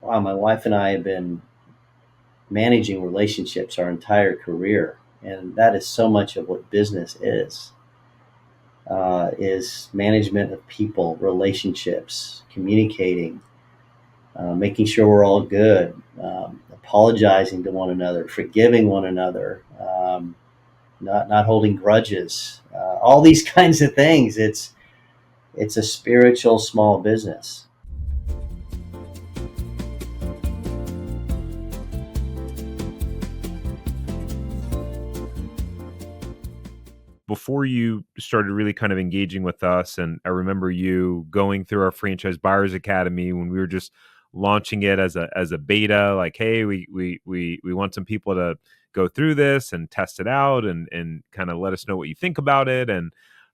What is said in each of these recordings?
wow, my wife and I have been managing relationships our entire career, and that is so much of what business is management of people, relationships, communicating, making sure we're all good, apologizing to one another, forgiving one another, not holding grudges, all these kinds of things. It's a spiritual small business. Before you started really kind of engaging with us, and I remember you going through our Franchise Buyers Academy when we were just launching it as a beta, like, hey, we want some people to go through this and test it out and kind of let us know what you think about it. And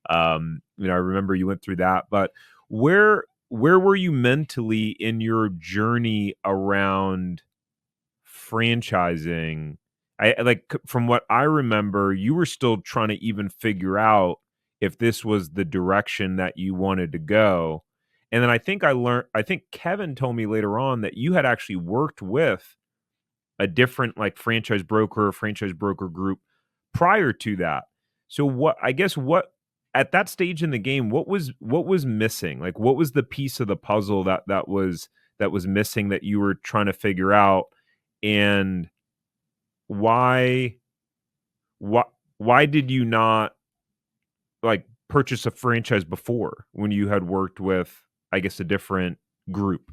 I remember you went through that. But where were you mentally in your journey around franchising? From what I remember, you were still trying to even figure out if this was the direction that you wanted to go. And then I think Kevin told me later on that you had actually worked with a different like franchise broker group prior to that. So what at that stage in the game, what was missing? Like what was the piece of the puzzle that was missing that you were trying to figure out? And why why why did you not like purchase a franchise before when you had worked with, I guess, a different group?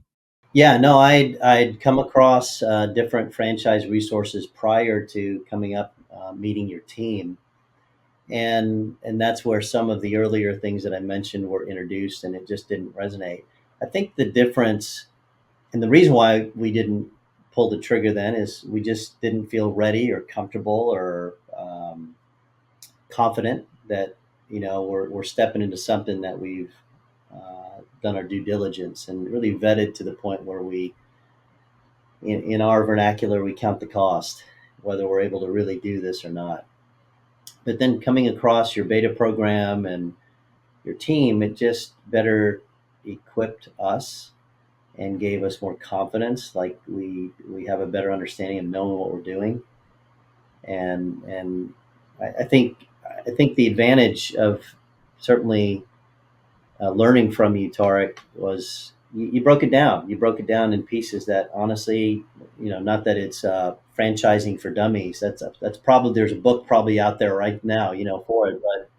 Yeah, no, I'd come across different franchise resources prior to coming up, meeting your team, and that's where some of the earlier things that I mentioned were introduced, and it just didn't resonate. I think the difference, and the reason why we didn't pull the trigger then, is we just didn't feel ready or comfortable or confident that we're stepping into something that we've done our due diligence and really vetted to the point where in our vernacular, we count the cost, whether we're able to really do this or not. But then coming across your beta program and your team, it just better equipped us and gave us more confidence. Like we have a better understanding of knowing what we're doing, and I think the advantage of certainly learning from you, Tarek, was you broke it down. You broke it down in pieces that honestly, not that it's franchising for dummies. That's probably, there's a book probably out there right now, for it. But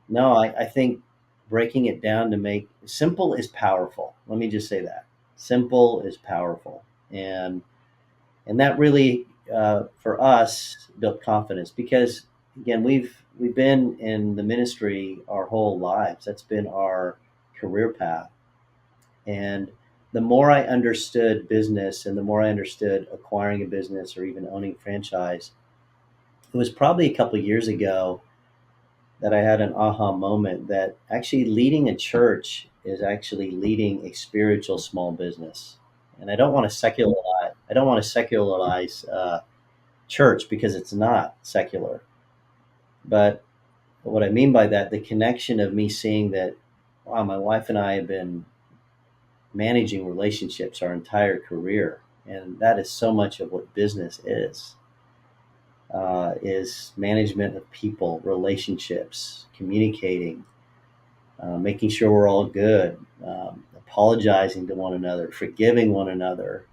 no, I think breaking it down to make simple is powerful. Let me just say that simple is powerful, and that really for us built confidence because again we've been in the ministry our whole lives. That's been our career path. And the more I understood business and the more I understood acquiring a business or even owning franchise, it was probably a couple of years ago that I had an aha moment that actually leading a church is actually leading a spiritual small business. And I don't want to secularize church because it's not secular. But what I mean by that, the connection of me seeing that, wow, my wife and I have been managing relationships our entire career, and that is so much of what business is management of people, relationships, communicating, making sure we're all good, apologizing to one another, forgiving one another,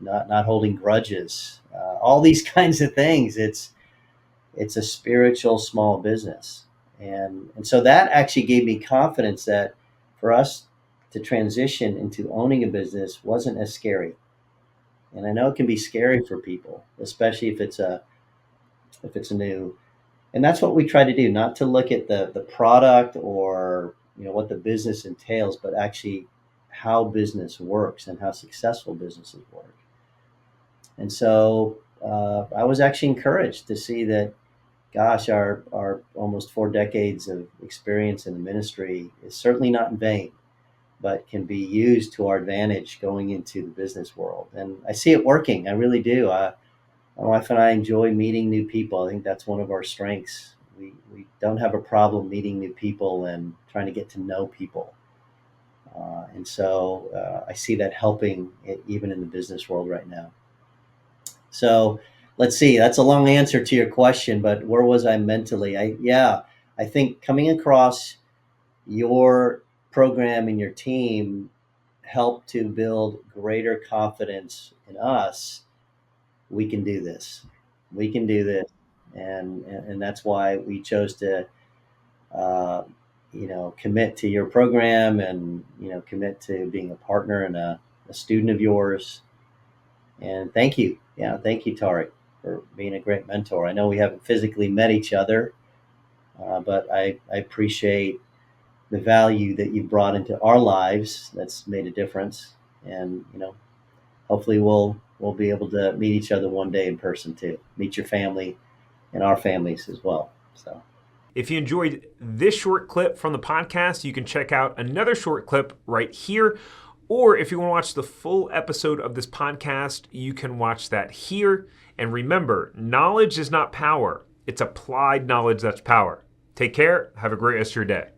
not holding grudges, all these kinds of things. It's a spiritual small business, and so that actually gave me confidence that for us to transition into owning a business wasn't as scary. And I know it can be scary for people, especially if it's a new. And that's what we try to do, not to look at the product or what the business entails, but actually how business works and how successful businesses work. And so I was actually encouraged to see that, gosh, our almost 4 decades of experience in the ministry is certainly not in vain, but can be used to our advantage going into the business world. And I see it working. I really do. My wife and I enjoy meeting new people. I think that's one of our strengths. We don't have a problem meeting new people and trying to get to know people. And so I see that helping even in the business world right now. So let's see. That's a long answer to your question, but where was I mentally? I think coming across your program and your team helped to build greater confidence in us. We can do this. We can do this, and that's why we chose to, uh, commit to your program and commit to being a partner and a student of yours. And thank you, yeah, thank you, Tariq, for being a great mentor. I know we haven't physically met each other, but I appreciate the value that you brought into our lives. That's made a difference, and hopefully we'll be able to meet each other one day in person too. Meet your family and our families as well. So. If you enjoyed this short clip from the podcast, you can check out another short clip right here. Or if you want to watch the full episode of this podcast, you can watch that here. And remember, knowledge is not power. It's applied knowledge that's power. Take care. Have a great rest of your day.